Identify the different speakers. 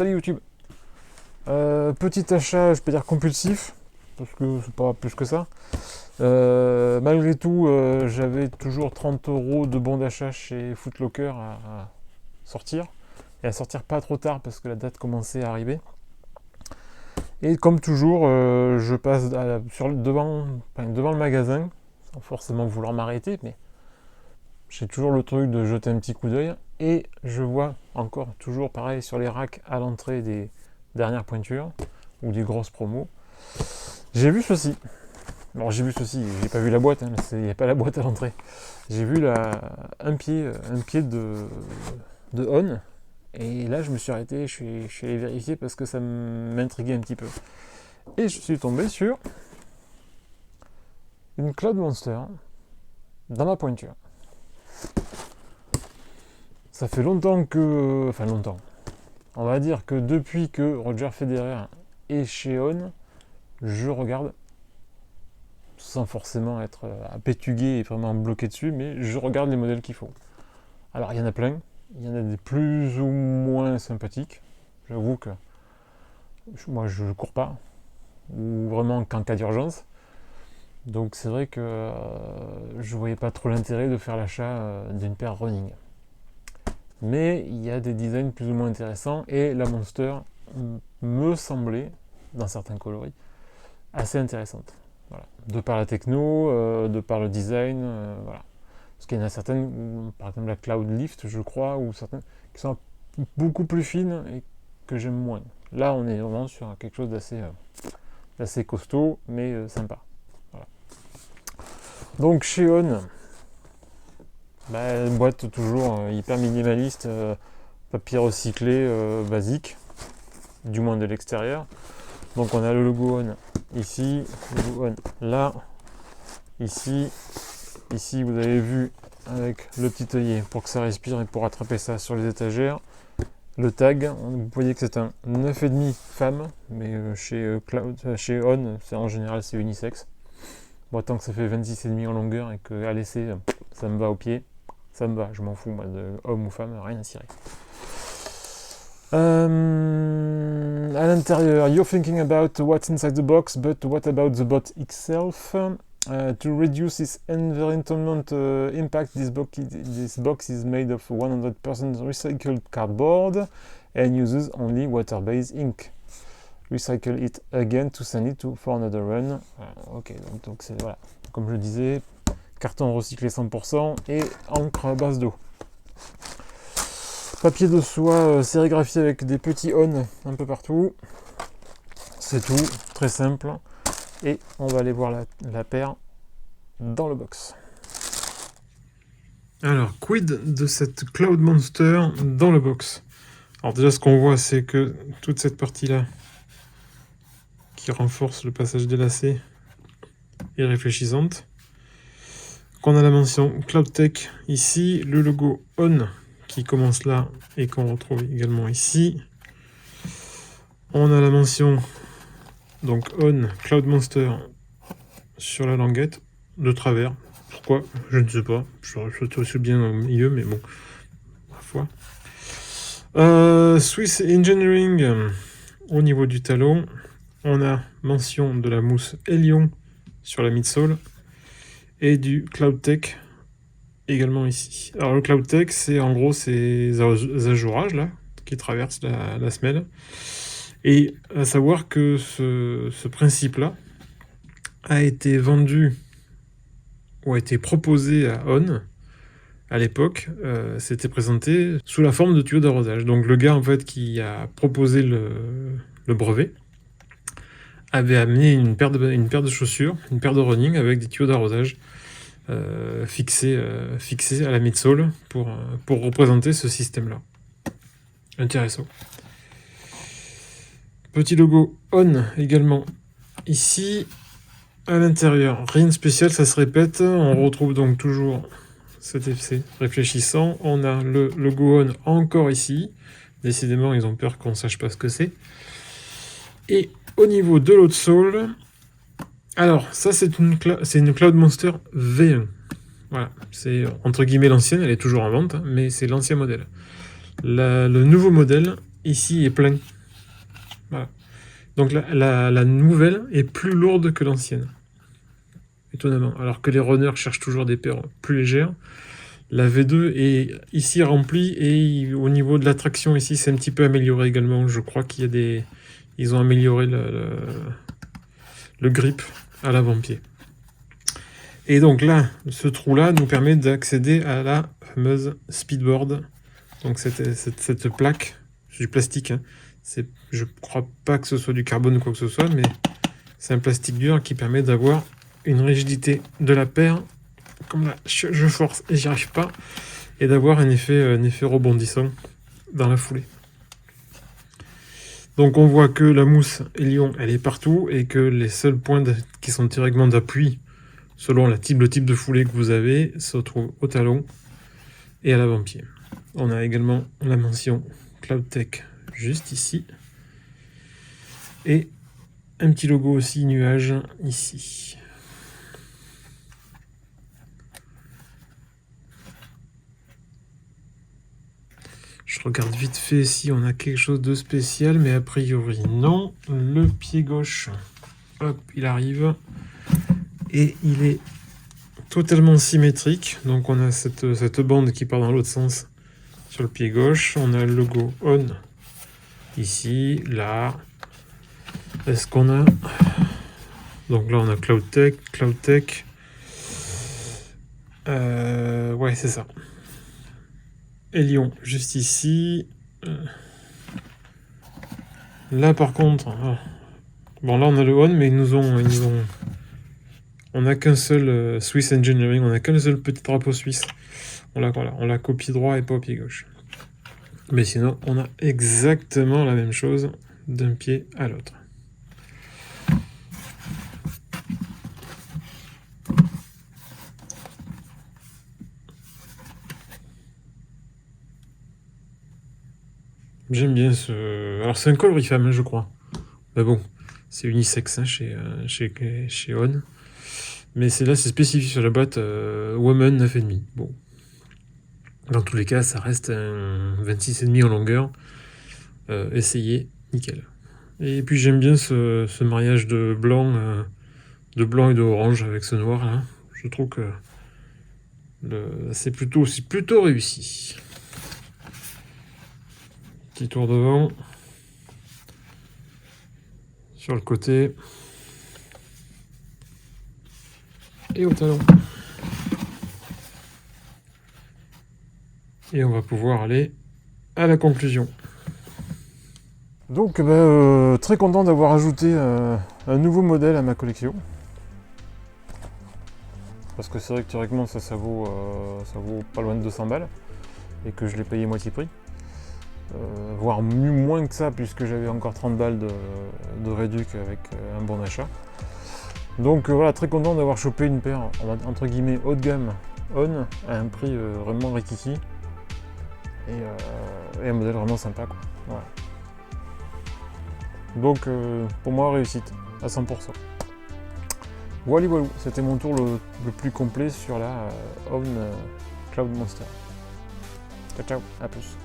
Speaker 1: installer YouTube. Petit achat, je peux dire compulsif, parce que c'est pas plus que ça. Malgré tout, j'avais toujours 30 € de bons d'achat chez Footlocker à sortir. Et à sortir pas trop tard parce que la date commençait à arriver. Et comme toujours, je passe devant le magasin, sans forcément vouloir m'arrêter, mais j'ai toujours le truc de jeter un petit coup d'œil. Et je vois encore, toujours pareil, sur les racks à l'entrée des dernières pointures, ou des grosses promos. J'ai vu ceci. Alors j'ai pas vu la boîte, il n'y a pas la boîte à l'entrée. J'ai vu un pied de On. Et là, je me suis arrêté, je suis allé vérifier parce que ça m'intriguait un petit peu. Et je suis tombé sur une Cloud Monster dans ma pointure. Ça fait longtemps que... Enfin longtemps. On va dire que depuis que Roger Federer est chez On, je regarde sans forcément être pétugué et vraiment bloqué dessus, mais je regarde les modèles qu'il faut. Alors il y en a plein. Il y en a des plus ou moins sympathiques. J'avoue que moi je cours pas, ou vraiment qu'en cas d'urgence. Donc c'est vrai que je voyais pas trop l'intérêt de faire l'achat d'une paire running. Mais il y a des designs plus ou moins intéressants et la Monster me semblait, dans certains coloris, assez intéressante. Voilà. De par la techno, de par le design, voilà. Parce qu'il y en a certaines, par exemple la Cloud Lift, je crois, ou certaines qui sont beaucoup plus fines et que j'aime moins. Là, on est vraiment sur quelque chose d'assez costaud, mais sympa. Voilà. Donc chez On, une boîte toujours hyper minimaliste, papier recyclé basique, du moins de l'extérieur. Donc on a le logo On ici, le logo On là, ici. Ici, vous avez vu avec le petit œillet pour que ça respire et pour attraper ça sur les étagères. Le tag, vous voyez que c'est un 9,5 femme, mais chez On, en général, c'est unisexe. Bon, tant que ça fait 26,5 en longueur et qu'à l'essai, ça me va au pied, ça me va. Je m'en fous, moi, de homme ou femme, rien à cirer. À l'intérieur, you're thinking about what's inside the box, but what about the bot itself? To reduce its environmental impact, this box is made of 100% recycled cardboard and uses only water-based ink. Recycle it again to send it for another run. Ok, donc c'est voilà, comme je le disais, carton recyclé 100% et encre à base d'eau. Papier de soie sérigraphié avec des petits On un peu partout. C'est tout, très simple. Et on va aller voir la paire dans le box. Alors, quid de cette Cloud Monster dans le box? Alors déjà, ce qu'on voit, c'est que toute cette partie-là, qui renforce le passage des lacets, est réfléchissante. Qu'on a la mention CloudTech ici, le logo On qui commence là et qu'on retrouve également ici. On a la mention donc On Cloud Monster sur la languette de travers. Pourquoi? Je ne sais pas. Je sauté aussi bien au milieu, mais bon, ma foi. Swiss Engineering au niveau du talon. On a mention de la mousse Helion sur la midsole et du CloudTech également ici. Alors le CloudTech, c'est en gros ces ajourages là qui traversent la semelle. Et à savoir que ce principe-là a été vendu ou a été proposé à On à l'époque. C'était présenté sous la forme de tuyaux d'arrosage. Donc le gars en fait qui a proposé le brevet avait amené une paire de chaussures, une paire de running avec des tuyaux d'arrosage fixés à la midsole pour représenter ce système-là. Intéressant. Petit logo On également ici. À l'intérieur, rien de spécial, ça se répète. On retrouve donc toujours cet effet réfléchissant. On a le logo On encore ici. Décidément, ils ont peur qu'on ne sache pas ce que c'est. Et au niveau de l'autre sole, alors ça c'est une Cloud Monster V1. Voilà, c'est entre guillemets l'ancienne, elle est toujours en vente, mais c'est l'ancien modèle. Le nouveau modèle
Speaker 2: ici est plein. Voilà. Donc la nouvelle est plus lourde que l'ancienne. Étonnamment. Alors que les runners cherchent toujours des paires plus légères. La V2 est ici remplie et au niveau de la traction ici c'est un petit peu amélioré également. Je crois qu'il y a des... Ils ont amélioré le grip à l'avant-pied. Et donc là, ce trou-là nous permet d'accéder à la fameuse speedboard. Donc cette plaque, c'est du plastique. Hein. Je crois pas que ce soit du carbone ou quoi que ce soit, mais c'est un plastique dur qui permet d'avoir une rigidité de la paire. Comme là, je force et j'y arrive pas. Et d'avoir un effet rebondissant dans la foulée. Donc on voit que la mousse Hélion, elle est partout et que les seuls points qui sont directement d'appui, selon le type de foulée que vous avez, se trouvent au talon et à l'avant-pied. On a également la mention Cloudtech juste ici. Et un petit logo aussi nuage ici. Je regarde vite fait si on a quelque chose de spécial, mais a priori non. Le pied gauche, hop, il arrive. Et il est totalement symétrique. Donc on a cette bande qui part dans l'autre sens sur le pied gauche. On a le logo on ici, là. Est-ce qu'on a... Donc là on a Cloudtech. Ouais, c'est ça. Hélion juste ici. Là par contre, bon là on a le on, mais ils nous ont on n'a qu'un seul Swiss Engineering, on n'a qu'un seul petit drapeau suisse. On l'a copié droit et pas au pied gauche. Mais sinon, on a exactement la même chose d'un pied à l'autre. J'aime bien ce... Alors c'est un col Rifam, je crois. Mais bon, c'est unisexe hein, chez On. Mais là, c'est spécifique sur la boîte Woman 9,5. Bon. Dans tous les cas, ça reste un 26,5 en longueur. Essayez, nickel. Et puis j'aime bien ce mariage de blanc et de orange avec ce noir là. Je trouve que c'est plutôt réussi. Petit tour devant. Sur le côté. Et au talon. Et on va pouvoir aller à la conclusion.
Speaker 1: Donc très content d'avoir ajouté un nouveau modèle à ma collection. Parce que c'est vrai que théoriquement ça vaut pas loin de 200 balles. Et que je l'ai payé moitié prix. Voire moins que ça puisque j'avais encore 30 balles de réduc avec un bon achat. Donc voilà, très content d'avoir chopé une paire entre guillemets haut de gamme on à un prix vraiment rikiki et un modèle vraiment sympa quoi. Voilà. Donc pour moi réussite à 100%. Voilà, c'était mon tour le plus complet sur la On Cloud Monster. Ciao ciao, à plus.